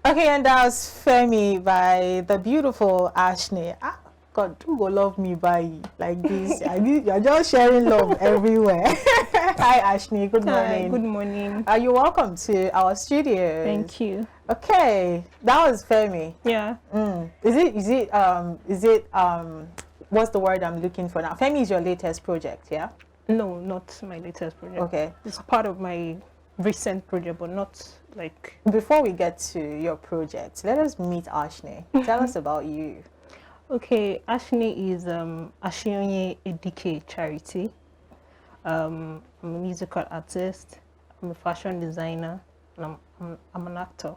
Okay, and that was Femi by the beautiful Ashny. Ah, God, who go love me by like this? You're just sharing love everywhere. Hi, Ashny. Good morning. Hi, good morning. You're welcome to our studio. Thank you. Okay, that was Femi. Yeah. Is it what's the word I'm looking for now? Femi is your latest project, yeah? No, not my latest project. Okay. It's part of my recent project, but not like... Before we get to your project, let us meet Ashny. Tell us about you. Okay, Ashny is Ashny Edike charity. I'm a musical artist. I'm a fashion designer. And I'm an actor.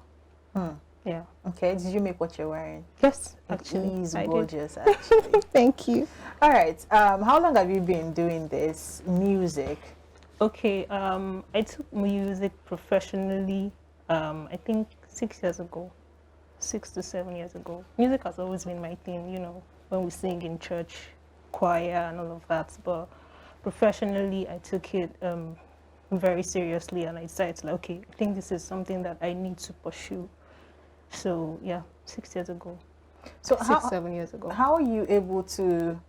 Yeah. Okay, did you make what you're wearing? Yes, actually. It is gorgeous, actually. Thank you. All right. How long have you been doing this music? Okay, I took music professionally, I think 6 years ago, 6 to 7 years ago. Music has always been my thing, you know, when we sing in church, choir and all of that. But professionally, I took it very seriously, and I decided, like, okay, I think this is something that I need to pursue. So yeah, 6 years ago. So 7 years ago. How are you able to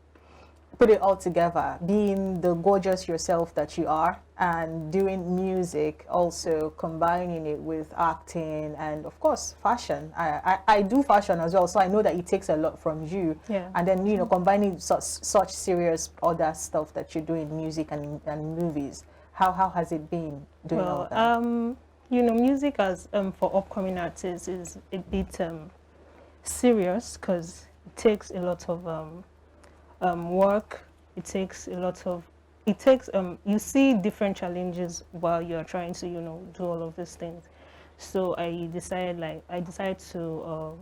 put it all together, being the gorgeous yourself that you are and doing music, also combining it with acting and of course fashion? I do fashion as well, so I know that it takes a lot from you. Yeah. And then, you know, combining such serious other stuff that you do in music and movies. How has it been doing all that? You know, music as for upcoming artists is a bit serious because it takes a lot of work. It takes a lot of, you see different challenges while you're trying to, you know, do all of these things. So I decided to,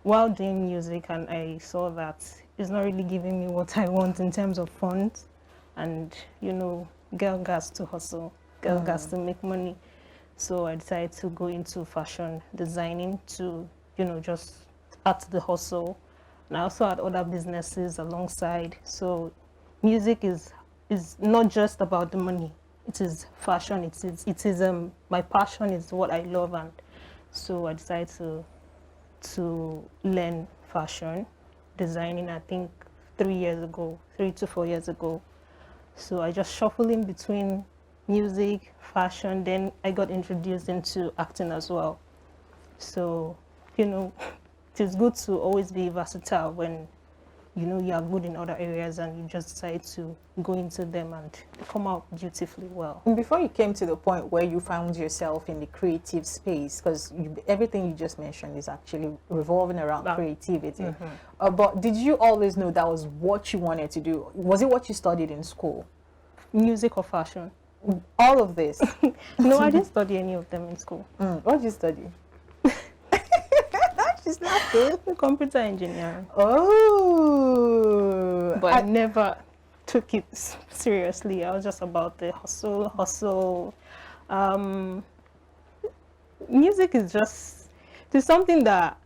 while doing music, and I saw that it's not really giving me what I want in terms of funds, and, you know, girl gas to hustle, girl gas to make money. So I decided to go into fashion designing to, you know, just add to the hustle. And I also had other businesses alongside. So music is not just about the money. It is fashion. It is my passion is what I love, and so I decided to learn fashion designing. I think 3 to 4 years ago. So I just shuffled in between music, fashion. Then I got introduced into acting as well. So, you know, it is good to always be versatile when, you know, you are good in other areas and you just decide to go into them and come out beautifully well. And before you came to the point where you found yourself in the creative space, because everything you just mentioned is actually revolving around creativity. But did you always know that was what you wanted to do? Was it what you studied in school? Music or fashion? All of this? No, I didn't study any of them in school. What did you study? She's laughing. Computer engineering. Oh. But I never took it seriously. I was just about the hustle. Music is just, it's something that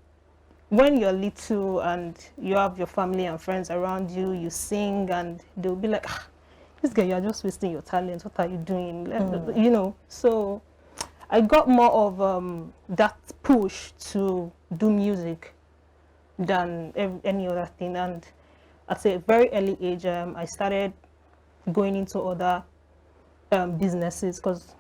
when you're little and you have your family and friends around you, you sing and they'll be like, ah, this girl, you're just wasting your talent. What are you doing? You know, so I got more of that push to do music than any other thing. And at a very early age, I started going into other businesses because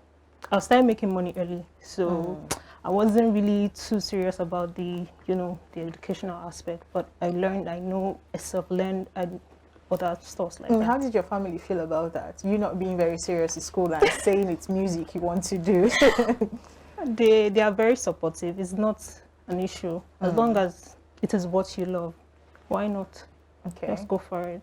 I started making money early. So I wasn't really too serious about the, you know, the educational aspect. But I learned, I know, I self-learned and other stuff like that. How did your family feel about that? You not being very serious in school and saying it's music you want to do? They are very supportive. It's not an issue. As long as it is what you love, why not? Okay. Let's go for it.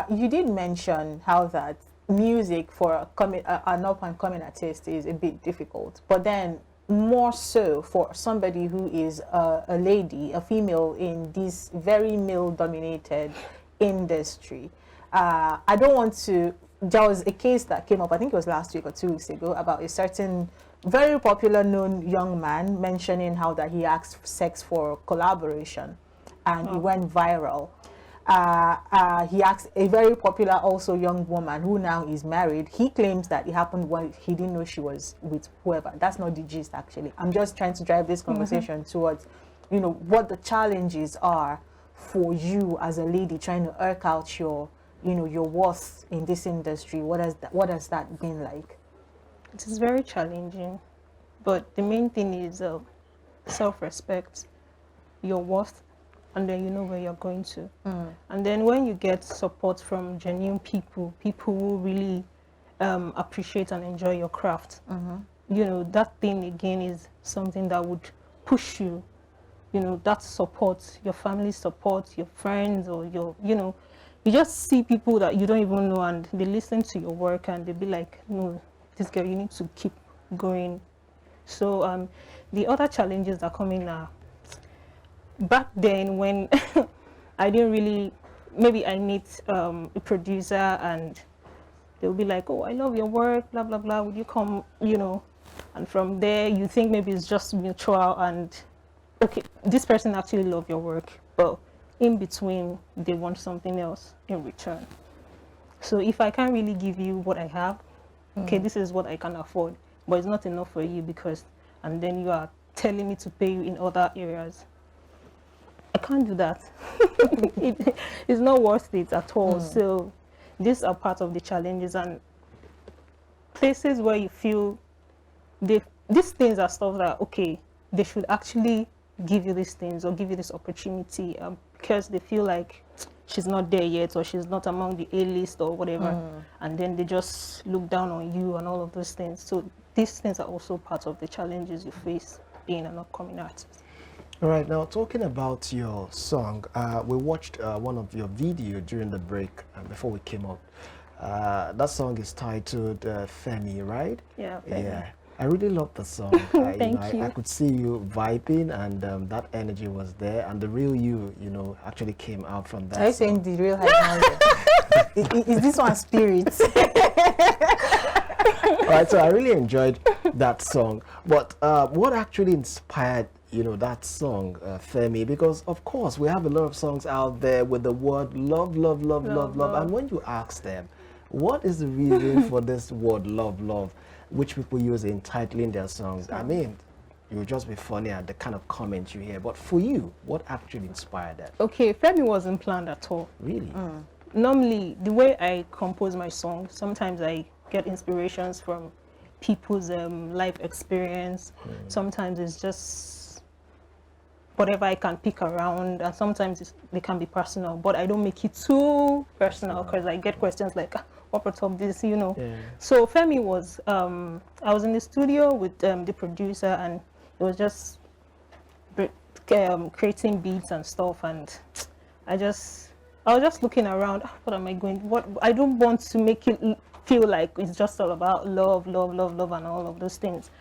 You did mention how that music for an up-and-coming artist is a bit difficult, but then more so for somebody who is a lady, a female in this very male-dominated industry. I don't want to, there was a case that came up, I think it was last week or 2 weeks ago, about a certain very popular known young man mentioning how that he asked sex for collaboration and he went viral. He asked a very popular also young woman who now is married. He claims that it happened when he didn't know she was with whoever. That's not the gist, actually. I'm just trying to drive this conversation towards, you know, what the challenges are for you as a lady trying to work out your, you know, your worth in this industry. What has that been like? It is very challenging, but the main thing is self-respect, your worth, and then you know where you're going to. And then when you get support from genuine people who really appreciate and enjoy your craft, you know, that thing again is something that would push you. You know, that support, your family support, your friends, or your, you know, you just see people that you don't even know and they listen to your work and they be like, no, this girl, you need to keep going. So the other challenges that come in are, back then when I didn't really, maybe I meet a producer and they'll be like, oh, I love your work, blah, blah, blah, would you come, you know? And from there, you think maybe it's just mutual and, okay, this person actually love your work, but in between, they want something else in return. So if I can't really give you what I have, okay, this is what I can afford, but it's not enough for you because, and then you are telling me to pay you in other areas. I can't do that. It's not worth it at all. So these are part of the challenges and places where you feel these things are stuff that, okay, they should actually give you these things or give you this opportunity because they feel like she's not there yet or she's not among the A-list or whatever. And then they just look down on you and all of those things. So these things are also part of the challenges you face being an upcoming artist. All right, now talking about your song, we watched one of your video during the break before we came out. That song is titled Femi, right? Yeah, Femi. Yeah. I really love the song. Thank you. I could see you vibing and that energy was there and the real you know, actually came out from that. Are you saying the real high is this one spirit? All right, so I really enjoyed that song. But what actually inspired, you know, that song, Femi? Because of course we have a lot of songs out there with the word love, love, love, love, love. And when you ask them, what is the reason for this word love, love, which people use in titling their songs? I mean, you would just be funny at the kind of comments you hear. But for you, what actually inspired that? Okay, Femi wasn't planned at all. Really? Normally, the way I compose my songs, sometimes I get inspirations from people's life experience. Sometimes it's just whatever I can pick around, and sometimes they can be personal, but I don't make it too personal because I get questions like, what brought up this, you know. Yeah. So Femi was, I was in the studio with the producer and it was just creating beats and stuff, and I was just looking around, what am I going, I don't want to make it feel like it's just all about love, love, love, love and all of those things.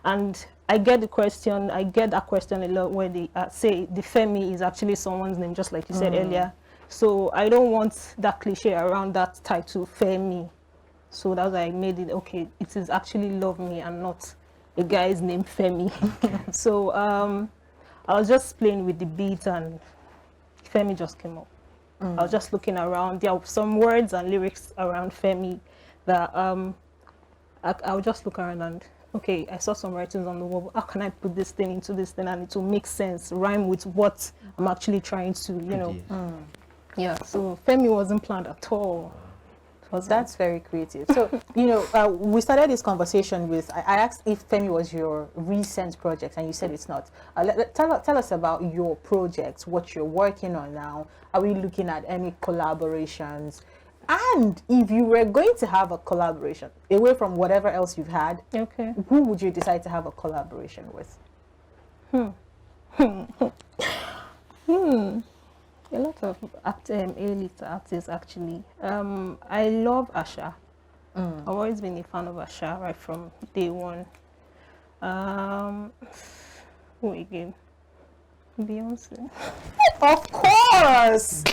And I get that question a lot where they say the Femi is actually someone's name, just like you said earlier. So I don't want that cliche around that title, Femi. So that's why I made it, okay, it is actually Love Me and not a guy's name Femi. So I was just playing with the beat and Femi just came up. I was just looking around. There were some words and lyrics around Femi that I would just look around and, okay, I saw some writings on the wall. How can I put this thing into this thing and it will make sense, rhyme with what I'm actually trying to, you know. Yeah, so Femi wasn't planned at all. That's very creative. So, you know, we started this conversation with, I asked if Femi was your recent project, and you said it's not. Tell us about your projects, what you're working on now. Are we looking at any collaborations? And if you were going to have a collaboration, away from whatever else you've had, Okay. who would you decide to have a collaboration with? A lot of A-list artists, actually. I love Asha. I've always been a fan of Asha right from day one. Who again? Beyonce. Of course!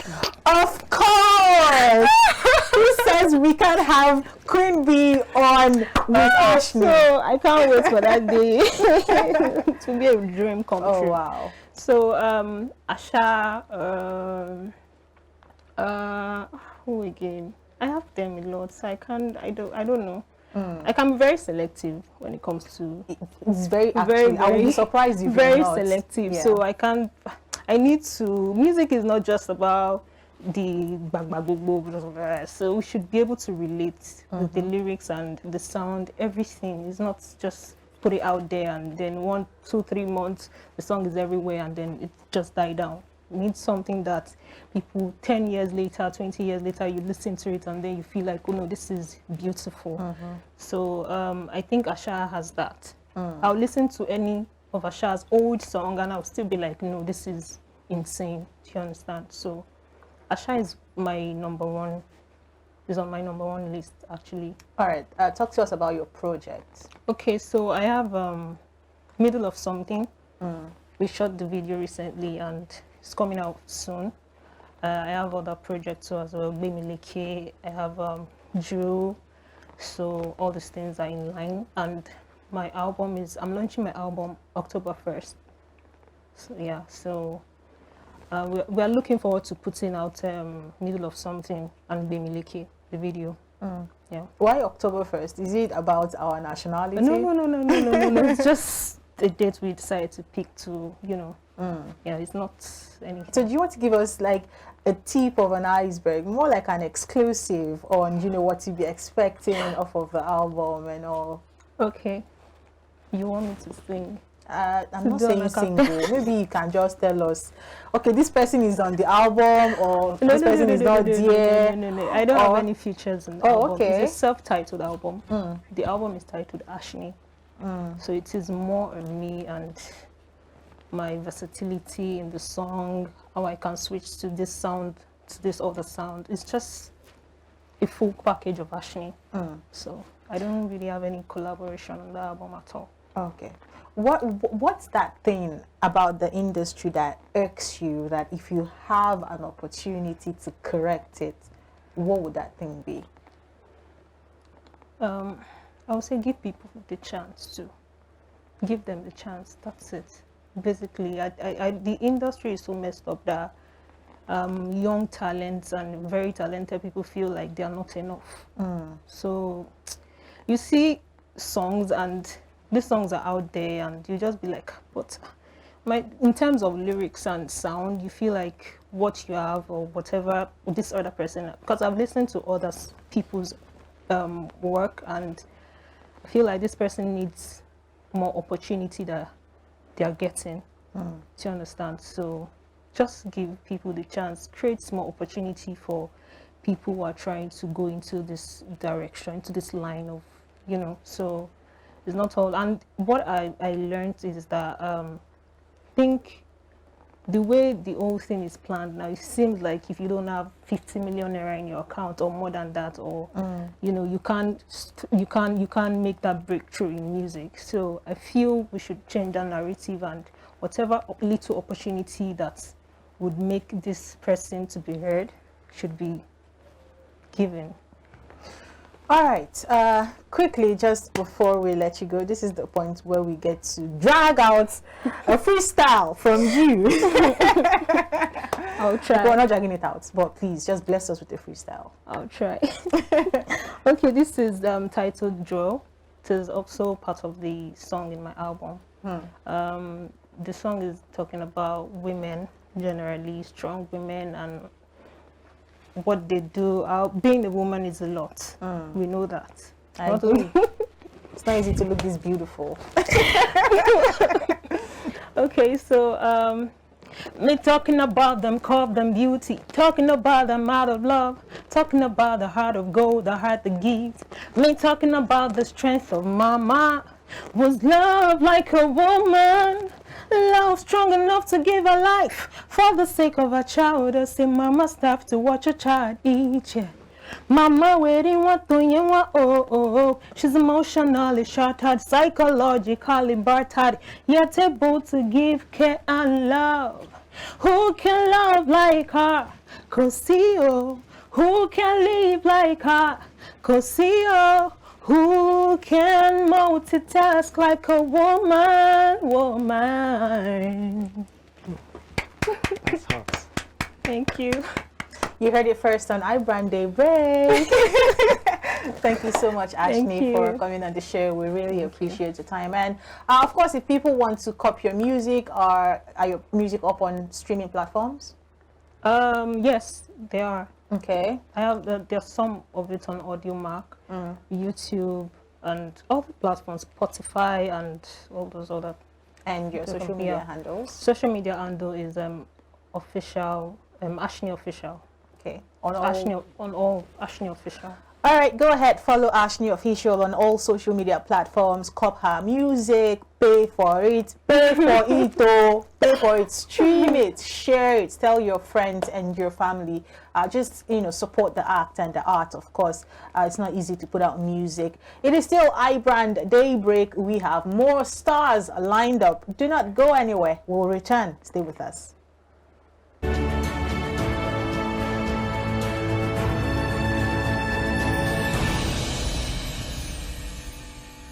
Of course! Who says we can't have Queen Bee on with Ashny? So I can't wait for that day to be a dream come Oh, true. wow. So Asha, Who again? I have them a lot. So I don't know. I can be very selective when it comes to. It's very actually. I would be surprised if you're very not. selective. Yeah. So I can't. I need to. Music is not just about the bag. So we should be able to relate with the lyrics and the sound. Everything is not just put it out there and then 1, 2, 3 months the song is everywhere and then it just died down. Need something that people 10 years later, 20 years later, you listen to it and then you feel like, oh no, this is beautiful. So I think Asha has that. I'll listen to any of Asha's old song and I'll still be like, no, this is insane. Do you understand? So Asha is my number one, is on my number one list actually. All right, talk to us about your project. Okay, so I have Middle of Something. We shot the video recently and it's coming out soon. I have other projects too as well. Bemileke, I have Drew. So all these things are in line. And my album is, I'm launching my album October 1st. So yeah, so we are looking forward to putting out Middle of Something and Bemileke, the video. Yeah. Why October 1st? Is it about our nationality? No. It's just a date we decided to pick to, you know. Yeah, it's not anything. So do you want to give us like a tip of an iceberg, more like an exclusive on, you know, what to be expecting off of the album and all? Okay. You want me to sing? I'm not saying single. Maybe you can just tell us, okay, this person is on the album or this person is not there. No. I don't have any features in the album. Okay. It's a self-titled album. The album is titled Ashny. So it is more on me and my versatility in the song, how I can switch to this sound, to this other sound. It's just a full package of Ashny. So I don't really have any collaboration on the album at all. Okay. What's that thing about the industry that irks you, that if you have an opportunity to correct it, what would that thing be? I would say give people the chance to. Give them the chance. That's it. Basically, the industry is so messed up that young talents and very talented people feel like they are not enough. So you see songs and these songs are out there and you just be like, but in terms of lyrics and sound, you feel like what you have or whatever this other person, because I've listened to other people's work and I feel like this person needs more opportunity that they are getting. Do you understand? So just give people the chance, create more opportunity for people who are trying to go into this direction, into this line of, you know, so it's not all. And what I learned is that think the way the whole thing is planned now, it seems like if you don't have 50 million naira in your account or more than that, or you know, you can't make that breakthrough in music. So I feel we should change that narrative, and whatever little opportunity that would make this person to be heard should be given. All right, quickly, just before we let you go, this is the point where we get to drag out a freestyle from you. I'll try. We're not dragging it out, but please just bless us with a freestyle. I'll try. Okay, this is titled Joy. It is also part of the song in my album. The song is talking about women, generally strong women, and what they do. Being a woman is a lot. We know that. I agree. It's not easy to look this beautiful. Okay, so me talking about them, call them beauty, talking about them out of love, talking about the heart of gold, the heart that gives. Me talking about the strength of mama. Was love like a woman? Love strong enough to give her life for the sake of her child. I say mama have to watch her child eat, yeah. Mama waiting what do you want? Oh. She's emotionally shattered, psychologically battered, yet able to give care and love. Who can love like her? Cosio. Who can live like her? Cosio. Who can multitask like a woman? That's hot. Thank you. You heard it first on iBrand Daybreak. Thank you so much, Ashny, for coming on the show. We really appreciate your time. And of course, if people want to copy your music, are your music up on streaming platforms? Yes, they are. Okay. I have there's some of it on AudioMark, YouTube, and all the platforms, Spotify, and all those other. And your social media handles? Social media handle is official, Ashny official. Okay. On all Ashny official. All right, go ahead, follow Ashny Official on all social media platforms. Cop her music, pay for it, pay for it, stream it, share it, tell your friends and your family. Just, support the act and the art, of course. It's not easy to put out music. It is still iBrand Daybreak. We have more stars lined up. Do not go anywhere. We'll return. Stay with us.